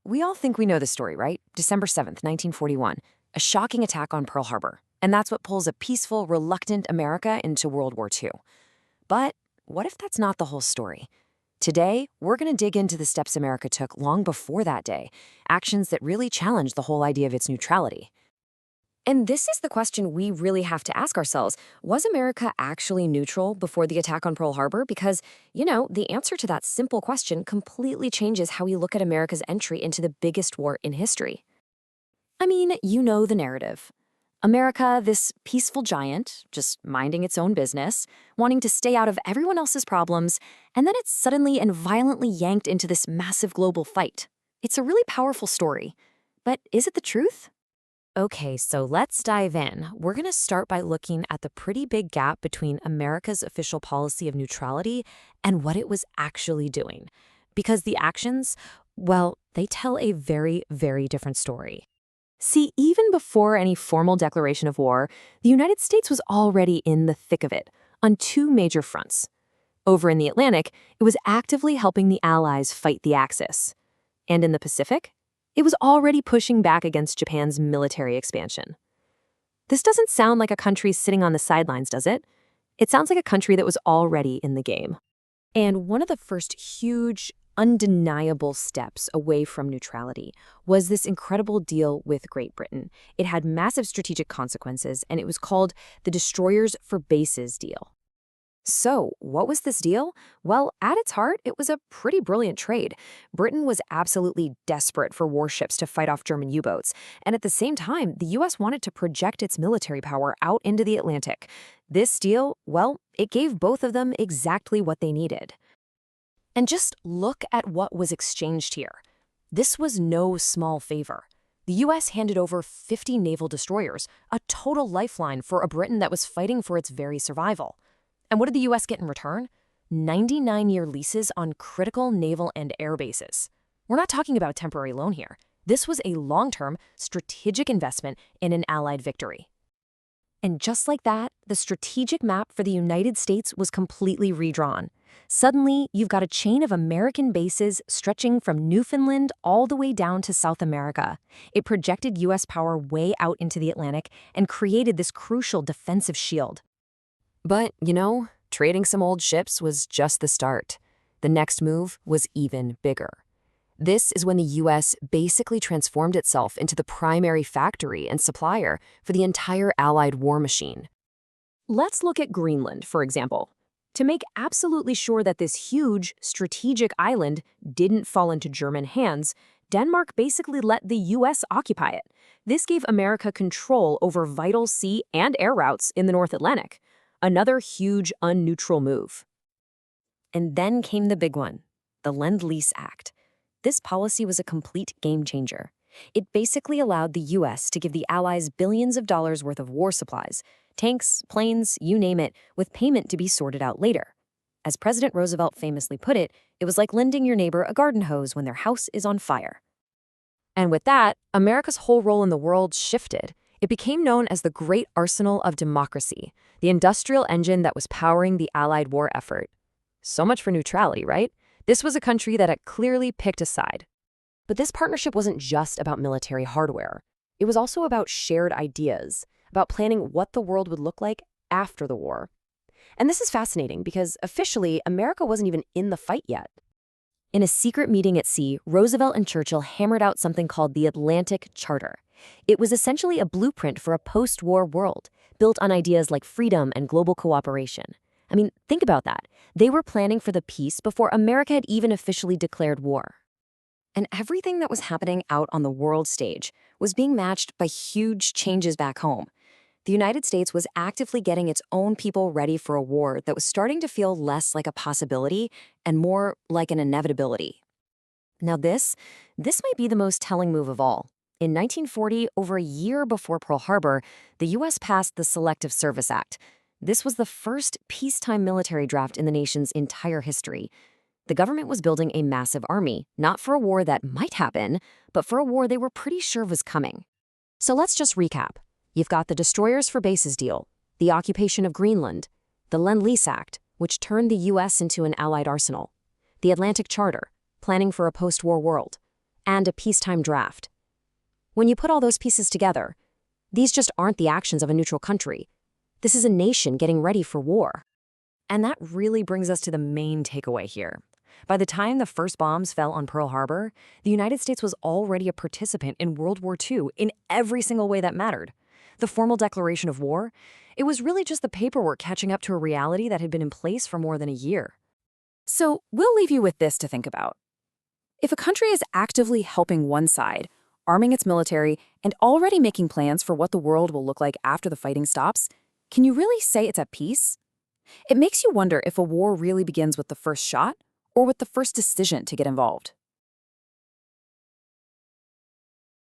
We all think we know the story, right? December 7th, 1941, a shocking attack on Pearl Harbor. And that's what pulls a peaceful, reluctant America into World War II. But what if that's not the whole story? Today, we're going to dig into the steps America took long before that day, actions that really challenged the whole idea of its neutrality. And this is the question we really have to ask ourselves. Was America actually neutral before the attack on Pearl Harbor? Because, the answer to that simple question completely changes how we look at America's entry into the biggest war in history. I mean, you know the narrative. America, this peaceful giant, just minding its own business, wanting to stay out of everyone else's problems, and then it's suddenly and violently yanked into this massive global fight. It's a really powerful story. But is it the truth? Okay, so let's dive in. We're going to start by looking at the pretty big gap between America's official policy of neutrality and what it was actually doing. Because the actions, well, they tell a very, very different story. See, even before any formal declaration of war, the United States was already in the thick of it, on two major fronts. Over in the Atlantic, it was actively helping the Allies fight the Axis. And in the Pacific, it was already pushing back against Japan's military expansion. This doesn't sound like a country sitting on the sidelines, does it? It sounds like a country that was already in the game. And one of the first huge, undeniable steps away from neutrality was this incredible deal with Great Britain. It had massive strategic consequences, and it was called the Destroyers for Bases deal. So, what was this deal? Well, at its heart, it was a pretty brilliant trade. Britain was absolutely desperate for warships to fight off German U-boats, and at the same time, the U.S. wanted to project its military power out into the Atlantic. This deal, well, it gave both of them exactly what they needed. And just look at what was exchanged here. This was no small favor. The U.S. handed over 50 naval destroyers, a total lifeline for a Britain that was fighting for its very survival. And what did the U.S. get in return? 99-year leases on critical naval and air bases. We're not talking about a temporary loan here. This was a long-term, strategic investment in an Allied victory. And just like that, the strategic map for the United States was completely redrawn. Suddenly, you've got a chain of American bases stretching from Newfoundland all the way down to South America. It projected U.S. power way out into the Atlantic and created this crucial defensive shield. But, trading some old ships was just the start. The next move was even bigger. This is when the U.S. basically transformed itself into the primary factory and supplier for the entire Allied war machine. Let's look at Greenland, for example. To make absolutely sure that this huge, strategic island didn't fall into German hands, Denmark basically let the U.S. occupy it. This gave America control over vital sea and air routes in the North Atlantic. Another huge, unneutral move. And then came the big one, the Lend-Lease Act. This policy was a complete game changer. It basically allowed the U.S. to give the Allies billions of dollars worth of war supplies, tanks, planes, you name it, with payment to be sorted out later. As President Roosevelt famously put it, it was like lending your neighbor a garden hose when their house is on fire. And with that, America's whole role in the world shifted. It became known as the Great Arsenal of Democracy, the industrial engine that was powering the Allied war effort. So much for neutrality, right? This was a country that had clearly picked a side. But this partnership wasn't just about military hardware. It was also about shared ideas, about planning what the world would look like after the war. And this is fascinating because officially, America wasn't even in the fight yet. In a secret meeting at sea, Roosevelt and Churchill hammered out something called the Atlantic Charter. It was essentially a blueprint for a post-war world, built on ideas like freedom and global cooperation. I mean, think about that. They were planning for the peace before America had even officially declared war. And everything that was happening out on the world stage was being matched by huge changes back home. The United States was actively getting its own people ready for a war that was starting to feel less like a possibility and more like an inevitability. Now this might be the most telling move of all. In 1940, over a year before Pearl Harbor, the U.S. passed the Selective Service Act. This was the first peacetime military draft in the nation's entire history. The government was building a massive army, not for a war that might happen, but for a war they were pretty sure was coming. So let's just recap. You've got the Destroyers for Bases deal, the occupation of Greenland, the Lend-Lease Act, which turned the U.S. into an Allied arsenal, the Atlantic Charter, planning for a post-war world, and a peacetime draft. When you put all those pieces together, these just aren't the actions of a neutral country. This is a nation getting ready for war. And that really brings us to the main takeaway here. By the time the first bombs fell on Pearl Harbor, the United States was already a participant in World War II in every single way that mattered. The formal declaration of war, it was really just the paperwork catching up to a reality that had been in place for more than a year. So we'll leave you with this to think about. If a country is actively helping one side, arming its military, and already making plans for what the world will look like after the fighting stops, can you really say it's at peace? It makes you wonder if a war really begins with the first shot or with the first decision to get involved.